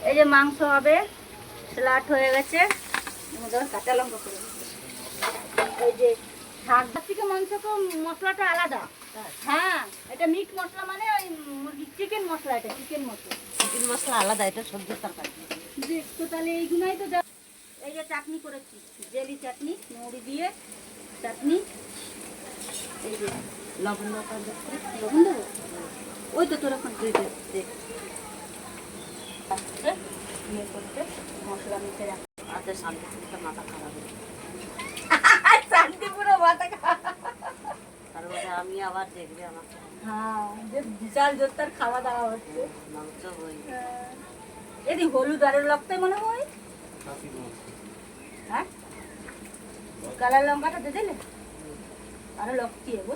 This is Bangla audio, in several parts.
এই যে মাংস হবে, স্যালাড হয়ে গেছে, কাঁচা লঙ্কা করে এই যে ঢাক থেকে মাংস তো মশলাটা আলাদা। হ্যাঁ, এটা মিট মশলা মানে ওই মুরগি চিকেন মশলা, এটা চিকেন মশলা। চিকেন মশলা আলাদা, এটা সবজির তরকারি। তো তাহলে এইগুলাই তো এই যে চাটনি করেছি, জেলি চাটনি, মৌরি দিয়ে চাটনি। এই যে লবণ লবণ দেবো, ওই তো তোর এখন দিয়ে দেখ করতে মশলা মিশে রাখ। আচ্ছা, শান্তিপুরটা মাথা খারাপ হয়েছে। শান্তিপুরে মাথা তারপরে আমি আবার দেখবে আমাকে। হ্যাঁ, যে বিশাল জোরদার খাওয়া দাওয়া হচ্ছে। মাংস হই এদি হলুদ আরের লঙ্কাই মনে হয়। হ্যাঁ, কালার লঙ্কাটা দিয়ে দিলে আরো লক্ষ্মী হবো।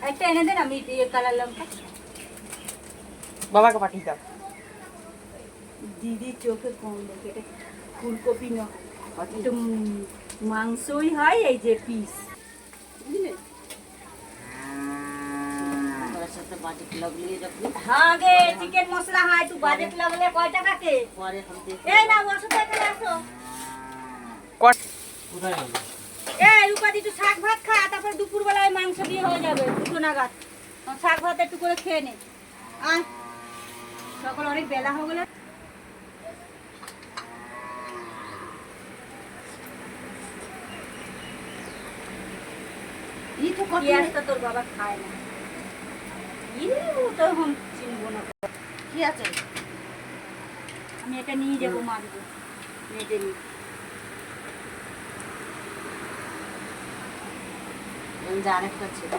একটা এনে দেন, আমি কালার লঙ্কা বাবাকে পাঠিয়ে দাও। দিদি চোখে কম দেখে, এটা ফুলকপি না, একটু মাংসই হয়। এই যে পিস, বুঝলে? সাথে বাজেট লাগলিয়ে রাখবি। হ্যাঁ গে, চিকেন মশলা হয়, তুই বাজেট লাগলে কয় টাকাতে? পরে এখন এই না, বসো তো, এখানে আসো। কোথায় যাবে? এই রূপাদি, তুই শাক ভাত খা, তারপরে দুপুরবেলায় মাংস দিয়ে হয়ে যাবে 2 নাগাদ। শাক ভাত একটু করে খেয়ে নে। আয়, সকাল অনেক বেলা হয়ে গেল। এই তো কত পেঁয়াজটা তোর বাবা খায় না। ও তো এখন চিনবো না। কি আছে? আমি এটা নিয়ে যাবো, মারবো মেজে নিয়ে। আরেকটা ছিল।